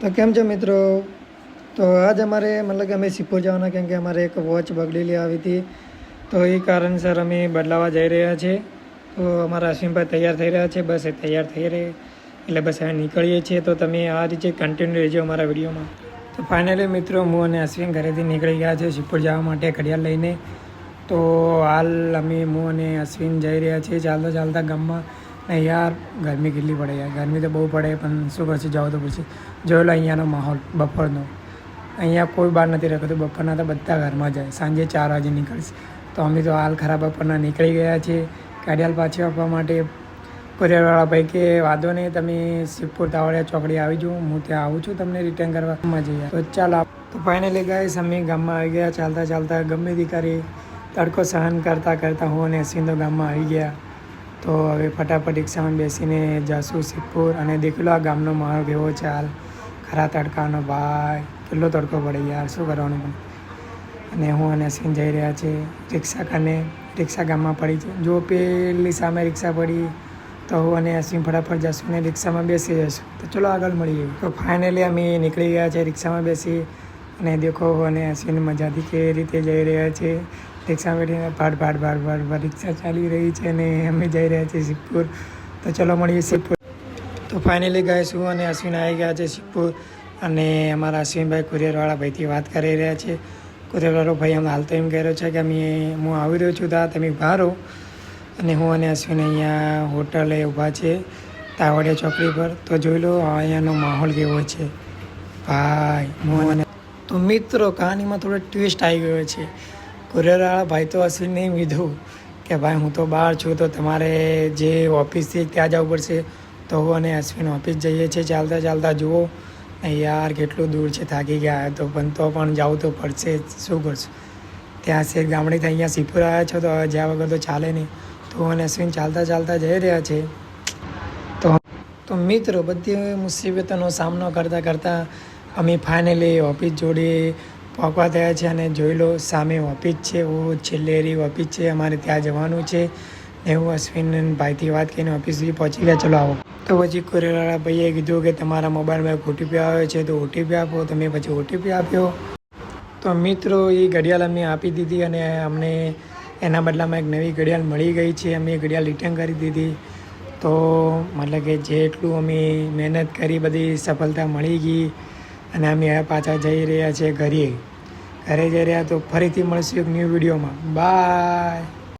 તો કેમ છો મિત્રો? તો આજ અમારે મતલબ કે અમે સિપોર જવાના, કેમ કે અમારે એક વોચ બગડેલી આવી હતી, તો એ કારણસર અમે બદલાવા જઈ રહ્યા છીએ. તો અમારા અશ્વિનભાઈ તૈયાર થઈ રહ્યા છે, બસ એ તૈયાર થઈ રહે એટલે બસ હવે નીકળીએ છીએ. તો તમે આ રીતે કન્ટિન્યુ રહેજો અમારા વિડીયોમાં. તો ફાઇનલી મિત્રો, હું અને અશ્વિન ઘરેથી નીકળી ગયા છે સિપોર જવા માટે ઘડિયાળ લઈને. તો હાલ હું અને અશ્વિન જઈ રહ્યા છીએ ચાલતા ચાલતા ગામમાં. ને યાર ગરમી કેટલી પડે યાર, ગરમી તો બહુ પડે, પણ શું કરશે, જવું તો પડશે. જોયેલો અહીંયાનો માહોલ બપોરનો, અહીંયા કોઈ બહાર નથી રખતું. બપોરના તો બધા ઘરમાં જાય, સાંજે 4 વાગે નીકળશે. તો અમે તો હાલ ખરાબ બપોરના નીકળી ગયા છીએ ઘડિયાળ પાછી આપવા માટે. કુરિયરવાળા ભાઈ કે વાંધો નહીં, તમે સિપોર તાવડિયા ચોકડી આવી જાઓ, હું ત્યાં આવું છું તમને રિટર્ન કરવા જઈએ. તો ચાલો. તો ફાઇનલી ગાઈસ અમે ગામમાં આવી ગયા. ચાલતા ચાલતા ગમે તે કરી તડકો સહન કરતાં કરતાં હું અને અશ્વિન તો ગામમાં આવી ગયા. તો હવે ફટાફટ રિક્ષામાં બેસીને જઈશું સિપોર. અને દેખલો આ ગામનો માહોલ કેવો છે હાલ, ખરા તડકાનો. ભાઈ કેટલો તડકો પડે યાર, શું કરવાનું પણ. અને હું અને અશ્વિન જઈ રહ્યા છે રિક્ષા કરીને. રિક્ષા ગામમાં પડી છે, જો પેલી સામે રિક્ષા પડી તો હું અને અશ્વિન ફટાફટ જઈશું ને રિક્ષામાં બેસી જઈશું. તો ચલો આગળ મળીએ. તો ફાઇનલી અમે નીકળી ગયા છે રિક્ષામાં બેસી. અને દેખો હું અને અશ્વિન મજાથી કેવી રીતે જઈ રહ્યા છે. રિક્ષામાં બેઠીને ભાડ રિક્ષા ચાલી રહી છે અને અમે જઈ રહ્યા છીએ સિપોર. તો ચલો મળીએ સિપોર. તો ફાઇનલી ગાઈસ, હું અને અશ્વિન આવી ગયા છે સિપોર. અને અમારા અશ્વિનભાઈ કુરિયરવાળા ભાઈથી વાત કરી રહ્યા છે. કુરિયરવાળો ભાઈ અમને હાલ તો એમ કહી રહ્યો છે કે હું આવી રહ્યો છું, ત્યાં તમે બહાર હો. અને હું અને અશ્વિન અહીંયા હોટલે ઊભા છે તાવડિયા ચોકડી પર. તો જોઈ લો અહીંયાનો માહોલ કેવો છે ભાઈ. હું અને તો મિત્રો, કહાનીમાં થોડો ટ્વિસ્ટ આવી ગયો છે. કુરિયરવાળા ભાઈ તો અશ્વિનને એમ કીધું કે ભાઈ હું તો બહાર છું, તો તમારે જે ઓફિસ છે ત્યાં જવું પડશે. તો હું અને અશ્વિન ઓફિસ જઈએ છીએ ચાલતા ચાલતા. જુઓ યાર કેટલું દૂર છે, થાકી ગયા તો પણ જવું તો પડશે, શું કરશું. ત્યાં છે ગામડેથી અહીંયા સિપોર આવ્યા છો, તો જ્યાં વગર તો ચાલે નહીં. તો હું અને અશ્વિન ચાલતા ચાલતા જઈ રહ્યા છે. તો મિત્રો, બધી મુસીબતોનો સામનો કરતાં કરતાં અમે ફાઇનલી ઓફિસ જોડે પહોંચવા થયા છે. અને જોઈ લો સામે ઓફિસ છે, છેલ્લેરી ઓફિસ છે, અમારે ત્યાં જવાનું છે. ને હું અશ્વિન ભાઈથી વાત કરીને ઓફિસ સુધી પહોંચી ગયા. ચલો આવો. તો પછી કુરિયરવાળા ભાઈએ કીધું કે તમારા મોબાઈલમાં એક OTP આવે છે, તો OTP આપો. તમે પછી OTP આપ્યો. તો મિત્રો, એ ઘડિયાળ અમે આપી દીધી અને અમને એના બદલામાં એક નવી ઘડિયાળ મળી ગઈ છે. અમે ઘડિયાળ રિટર્ન કરી દીધી. તો મતલબ કે જેટલું અમે મહેનત કરી બધી સફળતા મળી ગઈ. અને અમે હવે પાછા જઈ રહ્યા છીએ ઘરે જઈ રહ્યા. તો ફરીથી મળશું એક ન્યૂ વિડીયોમાં. બાય.